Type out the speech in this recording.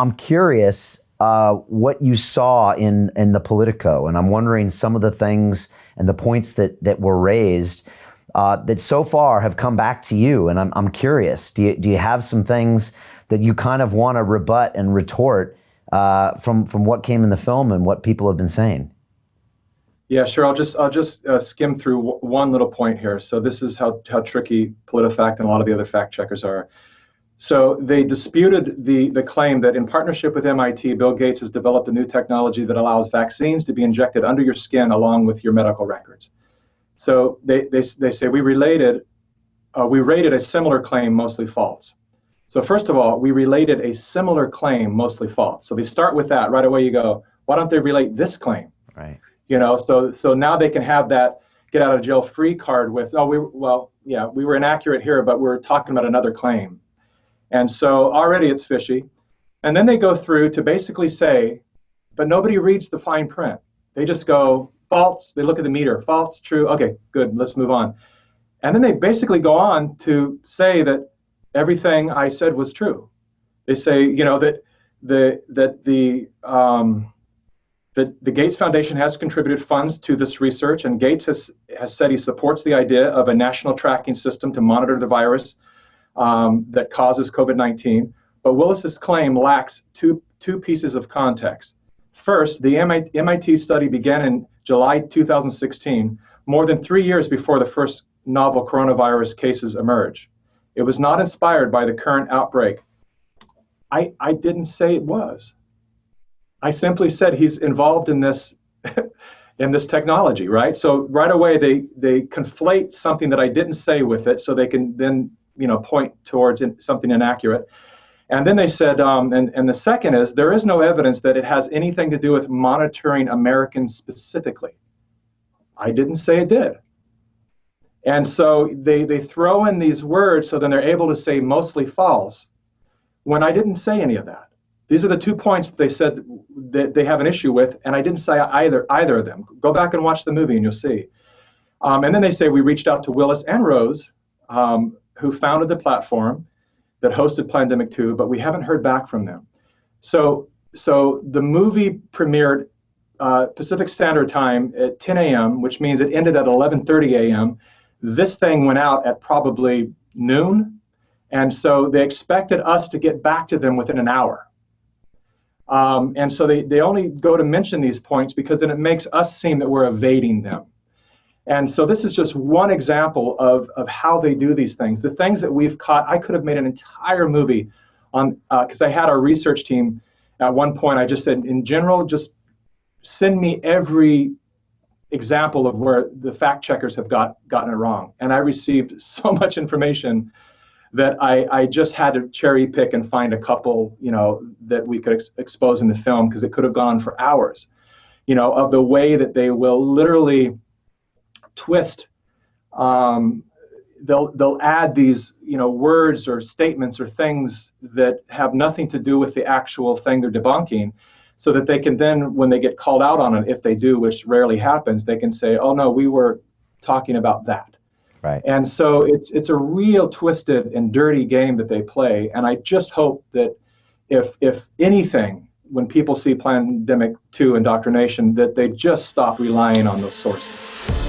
I'm curious what you saw in the Politico, and I'm wondering some of the things and the points that were raised that so far have come back to you. And I'm curious, do you have some things that you kind of want to rebut and retort from what came in the film and what people have been saying? Yeah, sure. I'll just skim through one little point here. So this is how tricky PolitiFact and a lot of the other fact checkers are. So they disputed the claim that in partnership with MIT, Bill Gates has developed a new technology that allows vaccines to be injected under your skin along with your medical records. So they say we rated a similar claim mostly false. So first of all, we related a similar claim mostly false. So they start with that right away. You go, why don't they relate this claim? Right. So now they can have that get out of jail free card with, we were inaccurate here, but we're talking about another claim. And so already it's fishy. And then they go through to basically say, but nobody reads the fine print. They just go false. They look at the meter, false, true. Okay, good. Let's move on. And then they basically go on to say that everything I said was true. They say, that the Gates Foundation has contributed funds to this research, and Gates has said he supports the idea of a national tracking system to monitor the virus that causes COVID-19. But Willis's claim lacks two pieces of context. First, the MIT study began in July 2016, more than 3 years before the first novel coronavirus cases emerged. It was not inspired by the current outbreak. I didn't say it was. I simply said he's involved in this in this technology, right? So right away they conflate something that I didn't say with it, so they can then point towards something inaccurate. And then they said, and the second is, there is no evidence that it has anything to do with monitoring Americans specifically. I didn't say it did. And so they throw in these words so then they're able to say mostly false when I didn't say any of that. These are the 2 points that they said that they have an issue with, and I didn't say either of them. Go back and watch the movie and you'll see. And then they say we reached out to Willis and Rose, who founded the platform that hosted Plandemic 2, but we haven't heard back from them. So the movie premiered Pacific Standard Time at 10 a.m., which means it ended at 11:30 a.m. This thing went out at probably noon, and so they expected us to get back to them within an hour. And so they only go to mention these points because then it makes us seem that we're evading them. And so this is just one example of how they do these things. The things that we've caught, I could have made an entire movie on, because I had our research team at one point, I just said, in general, just send me every example of where the fact checkers have gotten it wrong. And I received so much information that I just had to cherry pick and find a couple, that we could expose in the film, because it could have gone for hours, of the way that they will literally twist. They'll add these, words or statements or things that have nothing to do with the actual thing they're debunking, so that they can then, when they get called out on it, if they do, which rarely happens, they can say, oh no, we were talking about that. Right. And so it's a real twisted and dirty game that they play. And I just hope that if anything, when people see Plandemic 2 indoctrination, that they just stop relying on those sources.